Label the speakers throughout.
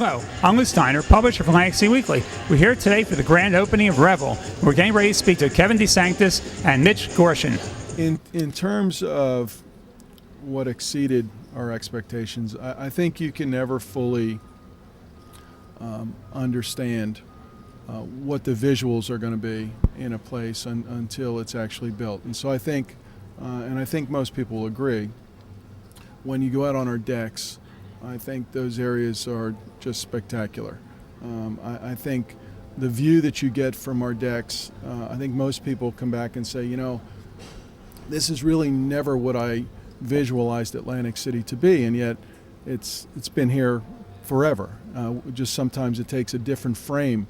Speaker 1: Hello, I'm Lou Steiner, publisher for Atlantic City Weekly. We're here today for the grand opening of Revel. We're getting ready to speak to Kevin Desanctis and Mitch Gorshin.
Speaker 2: In terms of what exceeded our expectations, I think you can never fully understand what the visuals are going to be in a place until it's actually built. And so I think, and I think most people will agree, when you go out on our decks, I think those areas are just spectacular. I think the view that you get from our decks, I think most people come back and say, you know, this is really never what I visualized Atlantic City to be, and yet it's been here forever. Just sometimes it takes a different frame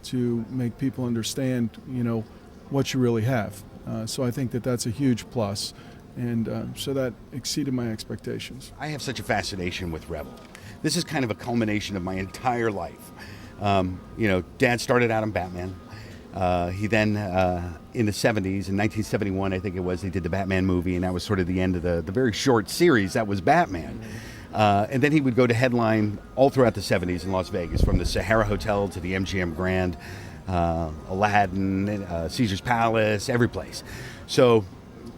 Speaker 2: to make people understand, you know, what you really have. So I think that that's a huge plus. And so that exceeded my expectations.
Speaker 3: I have such a fascination with Revel. This is kind of a culmination of my entire life. You know, Dad started out on Batman. He then, in the 70s, in 1971, I think it was, they did the Batman movie, and that was sort of the end of the very short series that was Batman. And then he would go to headline all throughout the 70s in Las Vegas, from the Sahara Hotel to the MGM Grand, Aladdin, Caesar's Palace, every place. So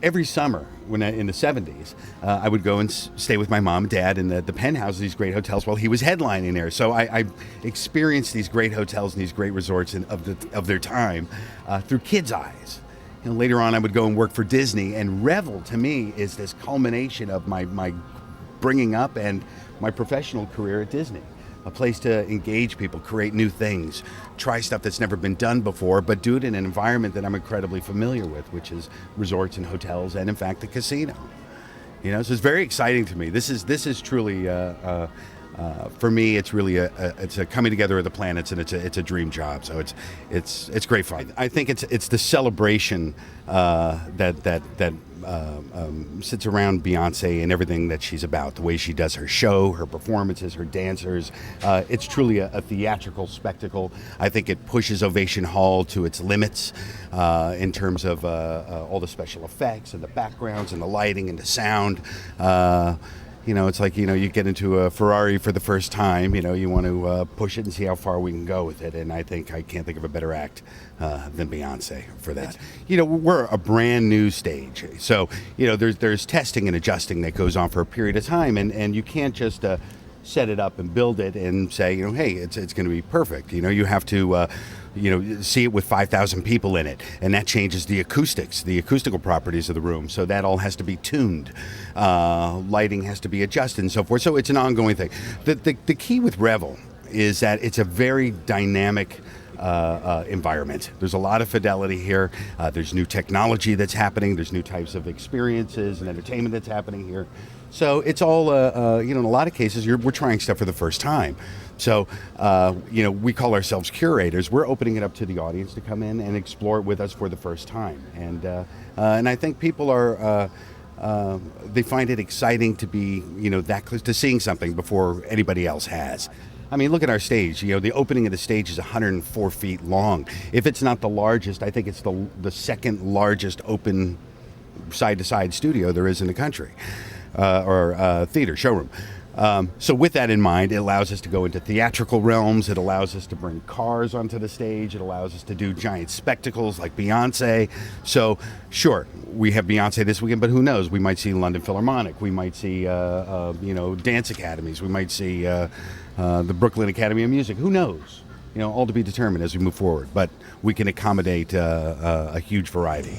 Speaker 3: every summer in the 70s, I would go and stay with my mom and dad in the penthouse of these great hotels while he was headlining there. So I experienced these great hotels and these great resorts of their time through kids' eyes. And later on, I would go and work for Disney. And Revel, to me, is this culmination of my bringing up and my professional career at Disney. A place to engage people, create new things, try stuff that's never been done before, but do it in an environment that I'm incredibly familiar with, which is resorts and hotels, and in fact the casino. You know, so it's very exciting to me. This is truly, for me, it's really it's a coming together of the planets, and it's a dream job. So it's great fun. I think it's the celebration that sits around Beyonce and everything that she's about, the way she does her show, her performances, her dancers. It's truly a theatrical spectacle. I think it pushes Ovation Hall to its limits in terms of all the special effects and the backgrounds and the lighting and the sound. You know, it's like, you know, you get into a Ferrari for the first time, you know, you want to push it and see how far we can go with it. And I can't think of a better act than Beyonce for that. You know, we're a brand new stage. So, you know, there's testing and adjusting that goes on for a period of time. And you can't just set it up and build it and say, you know, hey, it's going to be perfect. You know, you have to you know, see it with 5,000 people in it, and that changes the acoustics, the acoustical properties of the room. So that all has to be tuned. Lighting has to be adjusted and so forth. So it's an ongoing thing. The key with Revel is that it's a very dynamic environment. There's a lot of fidelity here. There's new technology that's happening. There's new types of experiences and entertainment that's happening here. So it's all, you know, in a lot of cases, we're trying stuff for the first time. So, you know, we call ourselves curators. We're opening it up to the audience to come in and explore it with us for the first time. And I think people are, they find it exciting to be, you know, that close to seeing something before anybody else has. I mean, look at our stage. You know, the opening of the stage is 104 feet long. If it's not the largest, I think it's the second largest open side-to-side studio there is in the country, or theater, showroom. So with that in mind, it allows us to go into theatrical realms. It allows us to bring cars onto the stage. It allows us to do giant spectacles like Beyonce. So sure, we have Beyonce this weekend, but who knows? We might see London Philharmonic. We might see, you know, dance academies. We might see the Brooklyn Academy of Music. Who knows? You know, all to be determined as we move forward. But we can accommodate a huge variety.